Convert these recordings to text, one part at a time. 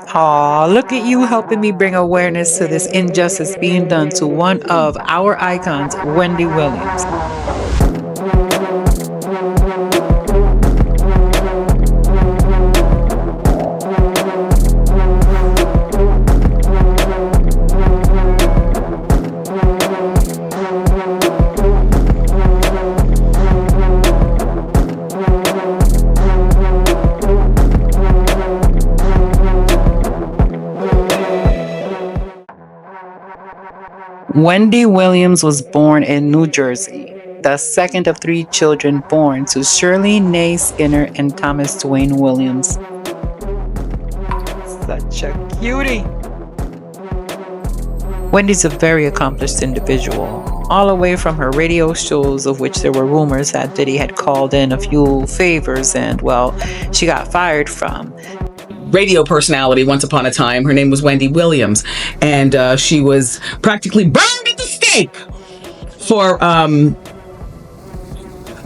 Aw, look at you helping me bring awareness to this injustice being done to one of our icons, Wendy Williams. Wendy Williams was born in New Jersey, the second of three children born to Shirley Nay Skinner and Thomas Dwayne Williams. Such a cutie. Wendy's a very accomplished individual, all the way from her radio shows, of which there were rumors that Diddy had called in a few favors and, well, she got fired from. Radio personality once upon a time. Her name was Wendy Williams, and she was practically burned at the stake for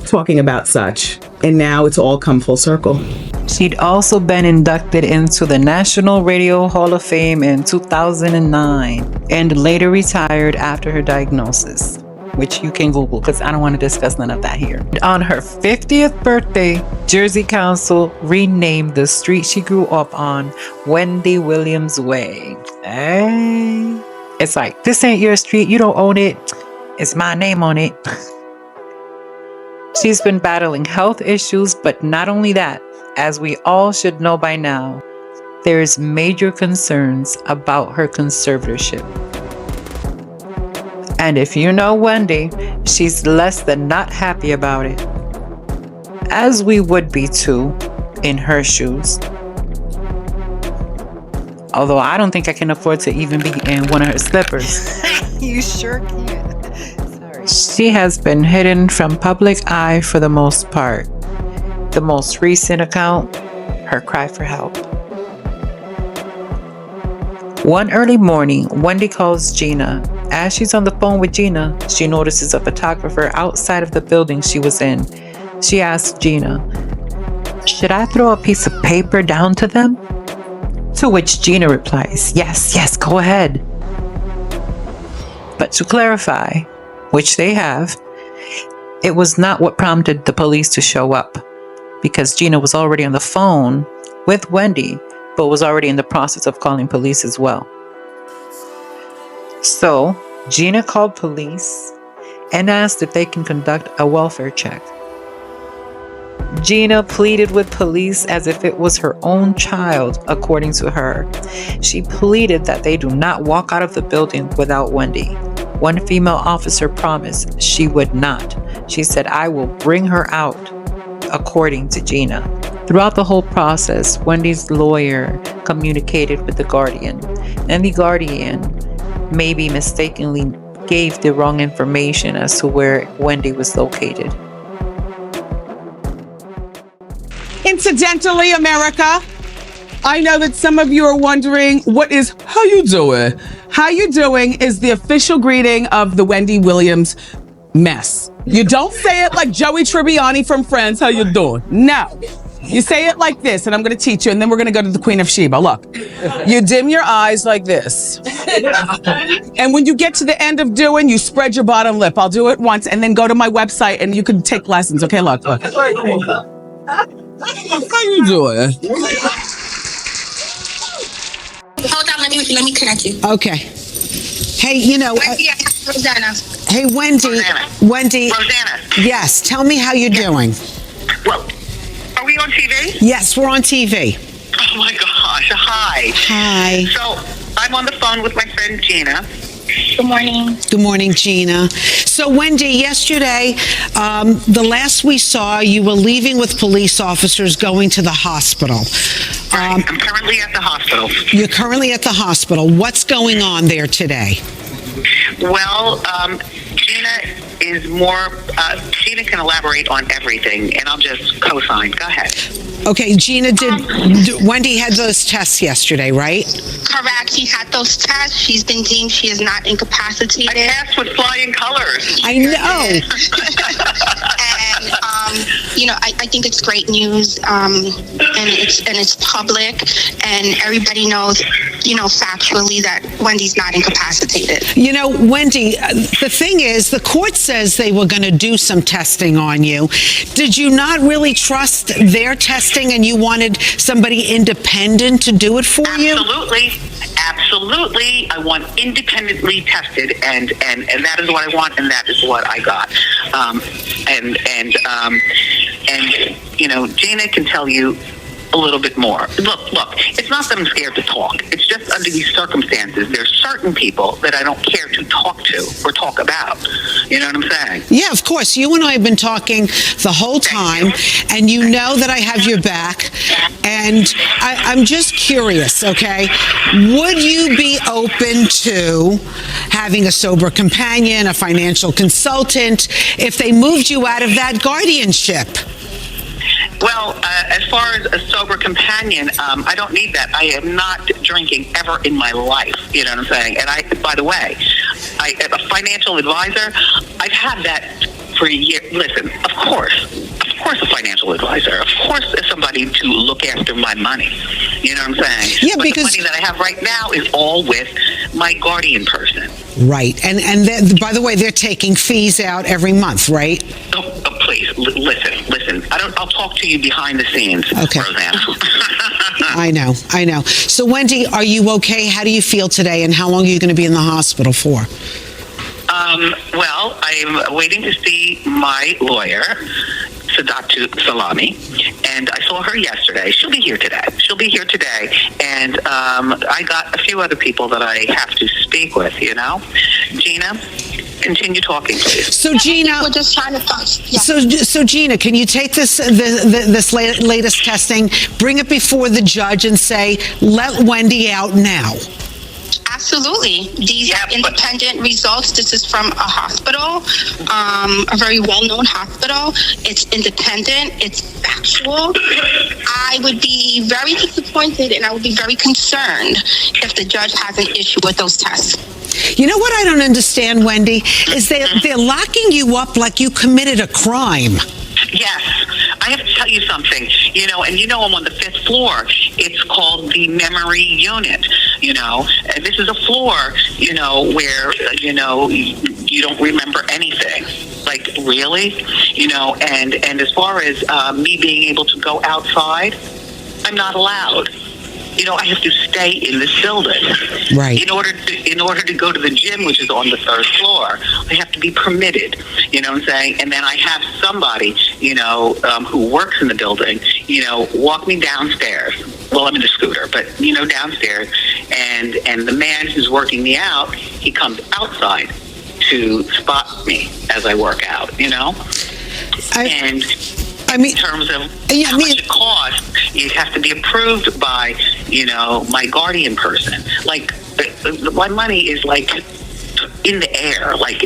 talking about such. And now it's all come full circle. She'd also been inducted into the National Radio Hall of Fame in 2009 and later retired after her diagnosis, which you can Google because I don't want to discuss none of that here. On her 50th birthday, Jersey Council renamed the street she grew up on Wendy Williams Way. Hey. It's like, this ain't your street, you don't own it, it's my name on it. She's been battling health issues, but not only that, as we all should know by now, there's major concerns about her conservatorship. And if you know Wendy, she's less than not happy about it. As we would be too, in her shoes. Although I don't think I can afford to even be in one of her slippers. You sure can. Sorry. She has been hidden from public eye for the most part. The most recent account, her cry for help. One early morning, Wendy calls Gina. As she's on the phone with Gina, she notices a photographer outside of the building she was in. She asks Gina, "Should I throw a piece of paper down to them?" To which Gina replies, yes, go ahead. But to clarify, which they have, it was not what prompted the police to show up, because Gina was already on the phone with Wendy, but was already in the process of calling police as well. So, Gina called police and asked if they can conduct a welfare check. Gina pleaded with police as if it was her own child, according to her. She pleaded that they do not walk out of the building without Wendy. One female officer promised she would not. She said, "I will bring her out," according to Gina. Throughout the whole process, Wendy's lawyer communicated with the Guardian, and the Guardian maybe mistakenly gave the wrong information as to where Wendy was located. Incidentally, America, I know that some of you are wondering what is "how you doing?" How you doing is the official greeting of the Wendy Williams mess. You don't say it like Joey Tribbiani from Friends, "how you doing?" No. You say it like this, and I'm going to teach you, and then we're going to go to the Queen of Sheba. Look, you dim your eyes like this. And when you get to the end of doing, you spread your bottom lip. I'll do it once, and then go to my website, and you can take lessons. Okay, look. How you doing? Hold on, let me connect you. Okay. Hey, you know, Rosanna. hey, Wendy. Wendy. Rosanna. Yes, tell me how you're doing. Well, are we on TV? Yes, we're on TV. Oh my gosh, hi. Hi. So, I'm on the phone with my friend Gina. Good morning. Good morning, Gina. So, Wendy, yesterday, the last we saw, you were leaving with police officers going to the hospital. I'm currently at the hospital. You're currently at the hospital. What's going on there today? Well, Gina is more, Gina can elaborate on everything, and I'll just co-sign. Go ahead. Okay, Gina, Wendy had those tests yesterday, right? Correct. She had those tests. She's been deemed she is not incapacitated. I passed with flying colors. I know. And I think it's great news, and it's public, and everybody knows, factually that Wendy's not incapacitated. Wendy, the thing is, the court says they were going to do some testing on you. Did you not really trust their testing, and you wanted somebody independent to do it for you? Absolutely. I want independently tested, and that is what I want, and that is what I got. Jana can tell you a little bit more. Look, it's not that I'm scared to talk. It's just under these circumstances, there's certain people that I don't care to talk to or talk about. You know what I'm saying? Yeah, of course. You and I have been talking the whole time, and you know that I have your back. And I'm just curious, okay? Would you be open to having a sober companion, a financial consultant, if they moved you out of that guardianship? Well, as far as a sober companion, I don't need that. I am not drinking ever in my life. You know what I'm saying? And by the way, a financial advisor, I've had that for a year. Listen, of course, a financial advisor. Of course, somebody to look after my money. You know what I'm saying? Yeah, but because the money that I have right now is all with my guardian person. Right, and by the way, they're taking fees out every month, right? Oh, please listen. I'll talk to you behind the scenes, okay. Roseanne. I know. So, Wendy, are you okay? How do you feel today, and how long are you going to be in the hospital for? Well, I'm waiting to see my lawyer, Sadatu Salami, and I saw her yesterday. She'll be here today. And I got a few other people that I have to speak with, Gina, continue talking, please. So, Gina, we're just trying to talk. Yeah. So, Gina, can you take this latest testing, bring it before the judge, and say, let Wendy out now? Absolutely. These are independent results. This is from a hospital, a very well-known hospital. It's independent. It's factual. I would be very disappointed, and I would be very concerned if the judge has an issue with those tests. You know what I don't understand, Wendy, is they're locking you up like you committed a crime. Yes, I have to tell you something, and I'm on the 5th floor. It's called the memory unit, and this is a floor, where, you don't remember anything. Like, really? And as far as me being able to go outside, I'm not allowed. I have to stay in this building. Right. In order to go to the gym, which is on the 3rd floor, I have to be permitted. You know what I'm saying? And then I have somebody, who works in the building, walk me downstairs. Well, I'm in the scooter, but downstairs, and the man who's working me out, he comes outside to spot me as I work out. In terms of how much it costs, it has to be approved by, my guardian person. Like, my money is like in the air. Like,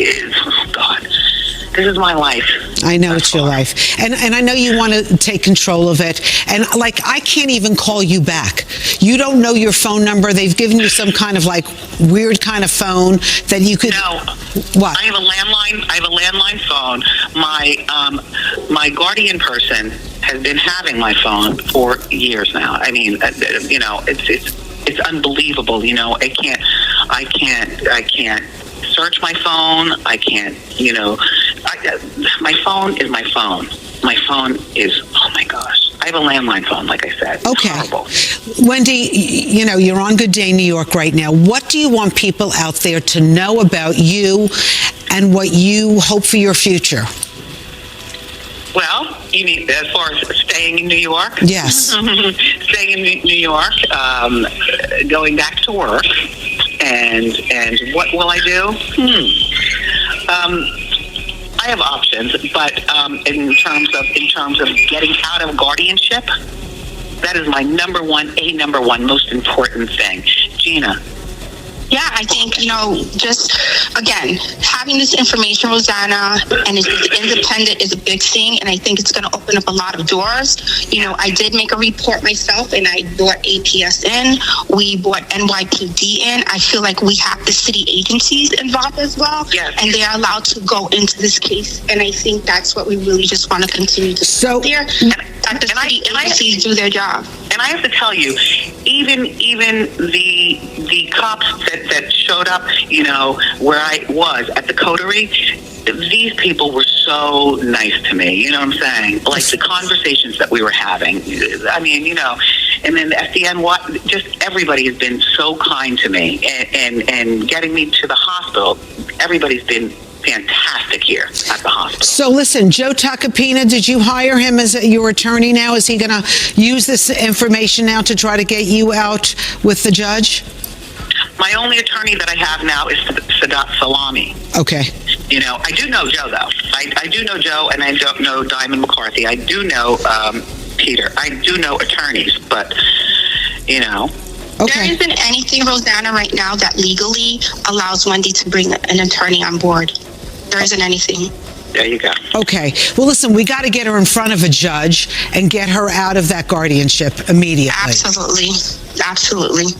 God, this is my life. I know it's your life. And I know you want to take control of it. And I can't even call you back. You don't know your phone number. They've given you some kind of weird kind of phone that you could. No. What? I have a landline phone. My guardian person has been having my phone for years now. I mean, it's unbelievable. I can't search my phone. I can't, my phone is my phone. My phone is, oh my gosh. I have a landline phone, like I said. Okay. It's horrible. Wendy, you're on Good Day New York right now. What do you want people out there to know about you and what you hope for your future? Well, you mean as far as staying in New York? Yes. Staying in New York, going back to work, and what will I do? I have options, but in terms of getting out of guardianship, that is my number one most important thing. Gina, Yeah, I think, just again, having this information, Rosanna, and it's independent is a big thing. And I think it's going to open up a lot of doors. I did make a report myself, and I brought APS in. We brought NYPD in. I feel like we have the city agencies involved as well. Yes. And they are allowed to go into this case. And I think that's what we really just want to continue to do there. Let the city agencies do their job. And I have to tell you, even the cops that showed up, where I was at the coterie, these people were so nice to me. You know what I'm saying? Like the conversations that we were having. I mean, and then at the end, just everybody has been so kind to me and getting me to the hospital. Everybody's been fantastic here at the hospital. So listen, Joe Tacopina, did you hire him as your attorney now? Is he going to use this information now to try to get you out with the judge? My only attorney that I have now is Sadat Salami. Okay. I do know Joe, though. I do know Joe, and I don't know Diamond McCarthy. I do know Peter. I do know attorneys, but, Okay. There isn't anything, Rosanna, right now that legally allows Wendy to bring an attorney on board. There isn't anything. There you go. Okay. Well, listen, we got to get her in front of a judge and get her out of that guardianship immediately. Absolutely. Absolutely.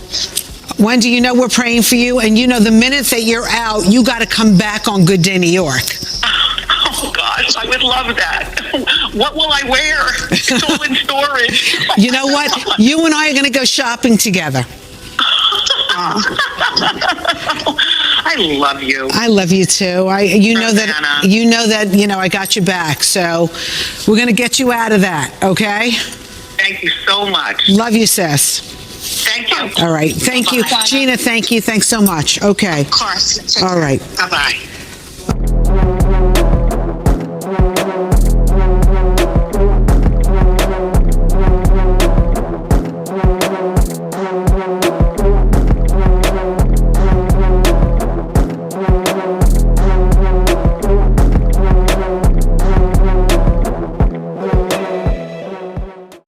Wendy, we're praying for you. And the minute that you're out, you got to come back on Good Day New York. Oh, gosh, I would love that. What will I wear? It's all in storage. You know what? You and I are going to go shopping together. I love you. I love you too. You know that I got your back. So we're going to get you out of that. Okay. Thank you so much. Love you, sis. Thank you. All right. Thank you. Gina, thank you. Thanks so much. Okay. Of course. All right. Bye-bye.